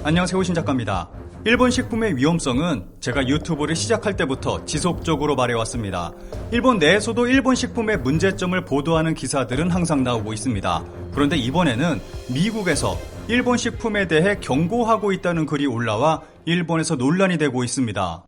안녕하세요, 신작가입니다. 일본 식품의 위험성은 제가 유튜브를 시작할 때부터 지속적으로 말해왔습니다. 일본 내에서도 일본 식품의 문제점을 보도하는 기사들은 항상 나오고 있습니다. 그런데 이번에는 미국에서 일본 식품에 대해 경고하고 있다는 글이 올라와 일본에서 논란이 되고 있습니다.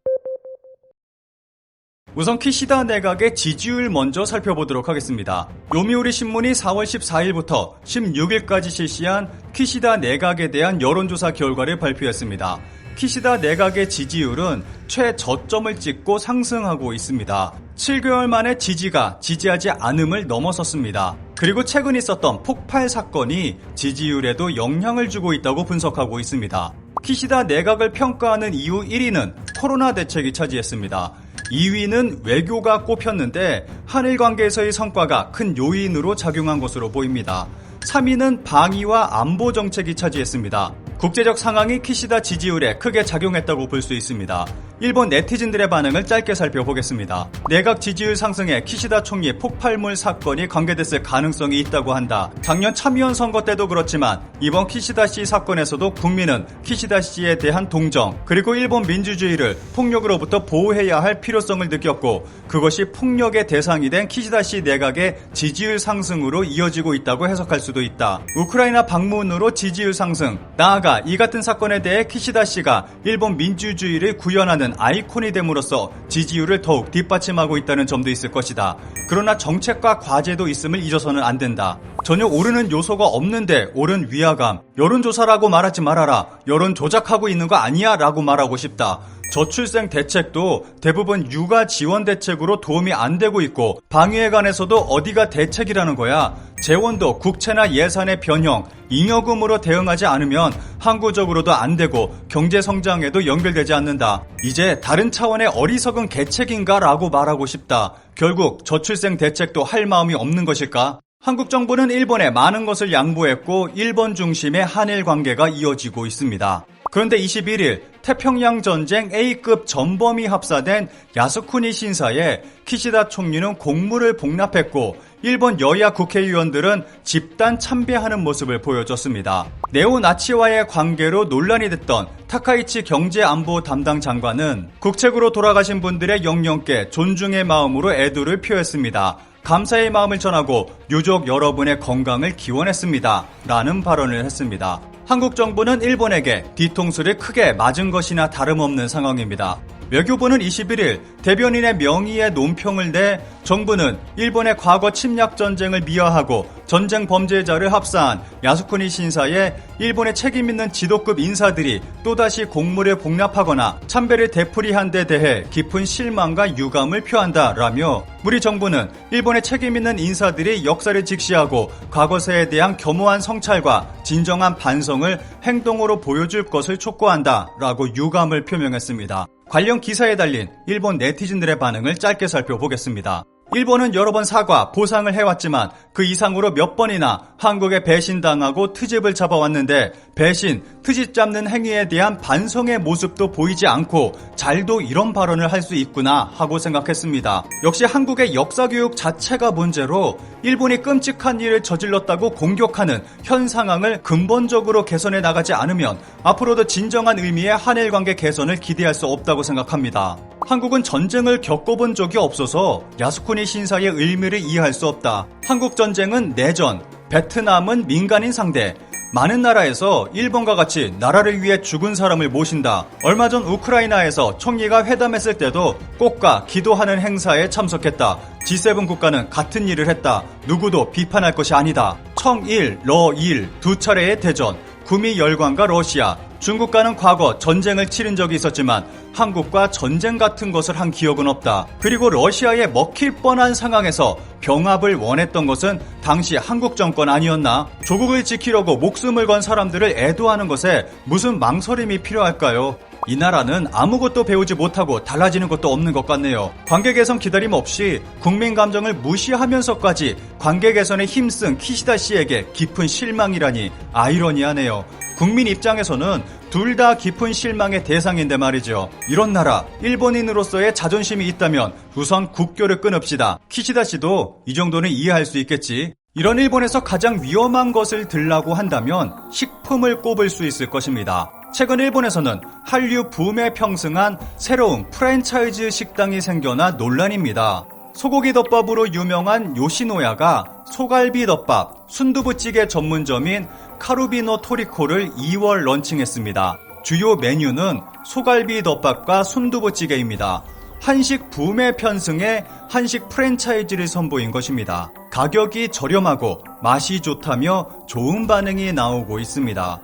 우선 키시다 내각의 지지율 먼저 살펴보도록 하겠습니다. 요미우리 신문이 4월 14일부터 16일까지 실시한 키시다 내각에 대한 여론조사 결과를 발표했습니다. 키시다 내각의 지지율은 최저점을 찍고 상승하고 있습니다. 7개월 만에 지지가 지지하지 않음을 넘어섰습니다. 그리고 최근 있었던 폭발 사건이 지지율에도 영향을 주고 있다고 분석하고 있습니다. 키시다 내각을 평가하는 이유 1위는 코로나 대책이 차지했습니다. 2위는 외교가 꼽혔는데 한일 관계에서의 성과가 큰 요인으로 작용한 것으로 보입니다. 3위는 방위와 안보 정책이 차지했습니다. 국제적 상황이 키시다 지지율에 크게 작용했다고 볼 수 있습니다. 일본 네티즌들의 반응을 짧게 살펴보겠습니다. 내각 지지율 상승에 키시다 총리 폭발물 사건이 관계됐을 가능성이 있다고 한다. 작년 참의원 선거 때도 그렇지만 이번 키시다 씨 사건에서도 국민은 키시다 씨에 대한 동정 그리고 일본 민주주의를 폭력으로부터 보호해야 할 필요성을 느꼈고 그것이 폭력의 대상이 된 키시다 씨 내각의 지지율 상승으로 이어지고 있다고 해석할 수도 있다. 우크라이나 방문으로 지지율 상승, 나아가 이 같은 사건에 대해 키시다 씨가 일본 민주주의를 구현하는 아이콘이 됨으로써 지지율을 더욱 뒷받침하고 있다는 점도 있을 것이다. 그러나 정책과 과제도 있음을 잊어서는 안 된다. 전혀 오르는 요소가 없는데 옳은 위화감, 여론조사라고 말하지 말아라, 여론 조작하고 있는 거 아니야 라고 말하고 싶다. 저출생 대책도 대부분 육아 지원 대책으로 도움이 안 되고 있고 방위에 관해서도 어디가 대책이라는 거야. 재원도 국채나 예산의 변형, 잉여금으로 대응하지 않으면 항구적으로도 안 되고 경제 성장에도 연결되지 않는다. 이제 다른 차원의 어리석은 계책인가 라고 말하고 싶다. 결국 저출생 대책도 할 마음이 없는 것일까? 한국 정부는 일본에 많은 것을 양보했고 일본 중심의 한일 관계가 이어지고 있습니다. 그런데 21일 태평양 전쟁 A급 전범이 합사된 야스쿠니 신사에 키시다 총리는 공물을 복납했고 일본 여야 국회의원들은 집단 참배하는 모습을 보여줬습니다. 네오나치와의 관계로 논란이 됐던 타카이치 경제안보 담당 장관은 국책으로 돌아가신 분들의 영령께 존중의 마음으로 애도를 표했습니다. 감사의 마음을 전하고 유족 여러분의 건강을 기원했습니다. 라는 발언을 했습니다. 한국 정부는 일본에게 뒤통수를 크게 맞은 것이나 다름없는 상황입니다. 외교부는 21일 대변인의 명의의 논평을 내 정부는 일본의 과거 침략 전쟁을 미화하고 전쟁 범죄자를 합사한 야스쿠니 신사에 일본의 책임 있는 지도급 인사들이 또다시 공물을 복납하거나 참배를 되풀이한 데 대해 깊은 실망과 유감을 표한다라며 우리 정부는 일본의 책임 있는 인사들이 역사를 직시하고 과거사에 대한 겸허한 성찰과 진정한 반성을 행동으로 보여줄 것을 촉구한다라고 유감을 표명했습니다. 관련 기사에 달린 일본 네티즌들의 반응을 짧게 살펴보겠습니다. 일본은 여러 번 사과, 보상을 해왔지만 그 이상으로 몇 번이나 한국에 배신당하고 트집을 잡아왔는데 배신, 트집 잡는 행위에 대한 반성의 모습도 보이지 않고 잘도 이런 발언을 할 수 있구나 하고 생각했습니다. 역시 한국의 역사교육 자체가 문제로 일본이 끔찍한 일을 저질렀다고 공격하는 현 상황을 근본적으로 개선해 나가지 않으면 앞으로도 진정한 의미의 한일관계 개선을 기대할 수 없다고 생각합니다. 한국은 전쟁을 겪어본 적이 없어서 야스쿠니 신사의 의미를 이해할 수 없다. 한국 전쟁은 내전, 베트남은 민간인 상대, 많은 나라에서 일본과 같이 나라를 위해 죽은 사람을 모신다. 얼마 전 우크라이나에서 총리가 회담했을 때도 꽃과 기도하는 행사에 참석했다. G7 국가는 같은 일을 했다. 누구도 비판할 것이 아니다. 청일, 러일 두 차례의 대전, 구미 열강과 러시아, 중국과는 과거 전쟁을 치른 적이 있었지만 한국과 전쟁 같은 것을 한 기억은 없다. 그리고 러시아에 먹힐 뻔한 상황에서 병합을 원했던 것은 당시 한국 정권 아니었나? 조국을 지키려고 목숨을 건 사람들을 애도하는 것에 무슨 망설임이 필요할까요? 이 나라는 아무것도 배우지 못하고 달라지는 것도 없는 것 같네요. 관계 개선 기다림 없이 국민 감정을 무시하면서까지 관계 개선에 힘쓴 키시다 씨에게 깊은 실망이라니 아이러니하네요. 국민 입장에서는 둘 다 깊은 실망의 대상인데 말이죠. 이런 나라, 일본인으로서의 자존심이 있다면 우선 국교를 끊읍시다. 키시다 씨도 이 정도는 이해할 수 있겠지. 이런 일본에서 가장 위험한 것을 들라고 한다면 식품을 꼽을 수 있을 것입니다. 최근 일본에서는 한류 붐에 평승한 새로운 프랜차이즈 식당이 생겨나 논란입니다. 소고기 덮밥으로 유명한 요시노야가 소갈비 덮밥, 순두부찌개 전문점인 카루비노 토리코를 2월 런칭했습니다. 주요 메뉴는 소갈비 덮밥과 순두부찌개입니다. 한식 붐에 편승해 한식 프랜차이즈를 선보인 것입니다. 가격이 저렴하고 맛이 좋다며 좋은 반응이 나오고 있습니다.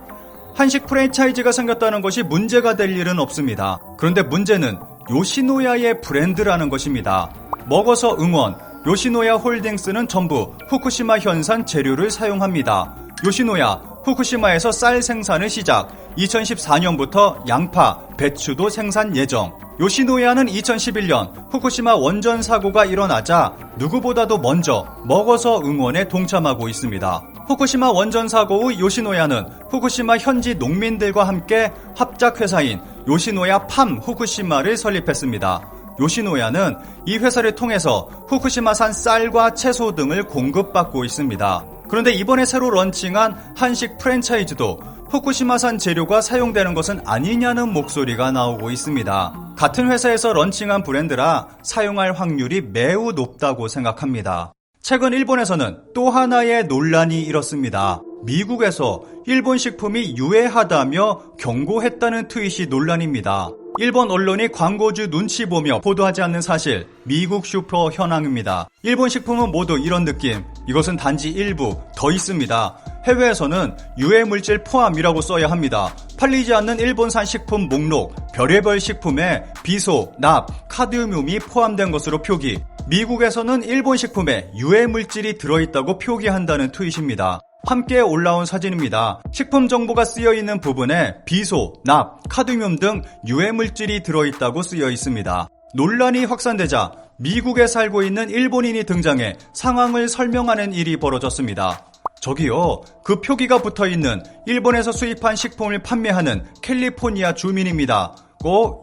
한식 프랜차이즈가 생겼다는 것이 문제가 될 일은 없습니다. 그런데 문제는 요시노야의 브랜드라는 것입니다. 먹어서 응원, 요시노야 홀딩스는 전부 후쿠시마 현산 재료를 사용합니다. 요시노야, 후쿠시마에서 쌀 생산을 시작, 2014년부터 양파, 배추도 생산 예정. 요시노야는 2011년 후쿠시마 원전 사고가 일어나자 누구보다도 먼저 먹어서 응원에 동참하고 있습니다. 후쿠시마 원전 사고 후 요시노야는 후쿠시마 현지 농민들과 함께 합작회사인 요시노야 팜 후쿠시마를 설립했습니다. 요시노야는 이 회사를 통해서 후쿠시마산 쌀과 채소 등을 공급받고 있습니다. 그런데 이번에 새로 런칭한 한식 프랜차이즈도 후쿠시마산 재료가 사용되는 것은 아니냐는 목소리가 나오고 있습니다. 같은 회사에서 런칭한 브랜드라 사용할 확률이 매우 높다고 생각합니다. 최근 일본에서는 또 하나의 논란이 일었습니다. 미국에서 일본 식품이 유해하다며 경고했다는 트윗이 논란입니다. 일본 언론이 광고주 눈치 보며 보도하지 않는 사실, 미국 슈퍼 현황입니다. 일본 식품은 모두 이런 느낌, 이것은 단지 일부, 더 있습니다. 해외에서는 유해물질 포함이라고 써야 합니다. 팔리지 않는 일본산 식품 목록, 별의별 식품에 비소, 납, 카드뮴이 포함된 것으로 표기. 미국에서는 일본 식품에 유해물질이 들어있다고 표기한다는 트윗입니다. 함께 올라온 사진입니다. 식품 정보가 쓰여있는 부분에 비소, 납, 카드뮴 등 유해물질이 들어있다고 쓰여 있습니다. 논란이 확산되자 미국에 살고 있는 일본인이 등장해 상황을 설명하는 일이 벌어졌습니다. 저기요, 그 표기가 붙어있는 일본에서 수입한 식품을 판매하는 캘리포니아 주민입니다.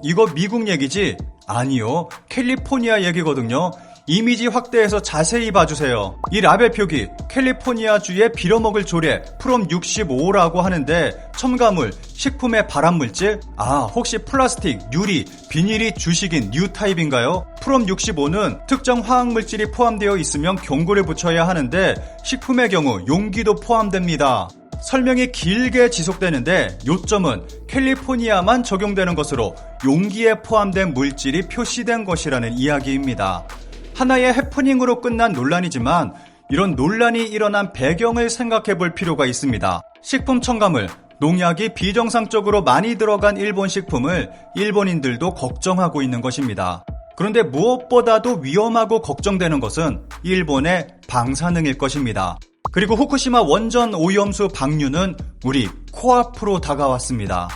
이거 미국 얘기지? 아니요, 캘리포니아 얘기거든요. 이미지 확대해서 자세히 봐주세요. 이 라벨 표기, 캘리포니아주의 빌어먹을 조례 프롬 65라고 하는데 첨가물, 식품의 발암물질? 혹시 플라스틱, 유리, 비닐이 주식인 뉴 타입인가요? 프롬 65는 특정 화학물질이 포함되어 있으면 경고를 붙여야 하는데 식품의 경우 용기도 포함됩니다. 설명이 길게 지속되는데 요점은 캘리포니아만 적용되는 것으로 용기에 포함된 물질이 표시된 것이라는 이야기입니다. 하나의 해프닝으로 끝난 논란이지만 이런 논란이 일어난 배경을 생각해 볼 필요가 있습니다. 식품 첨가물, 농약이 비정상적으로 많이 들어간 일본 식품을 일본인들도 걱정하고 있는 것입니다. 그런데 무엇보다도 위험하고 걱정되는 것은 일본의 방사능일 것입니다. 그리고 후쿠시마 원전 오염수 방류는 우리 코앞으로 다가왔습니다.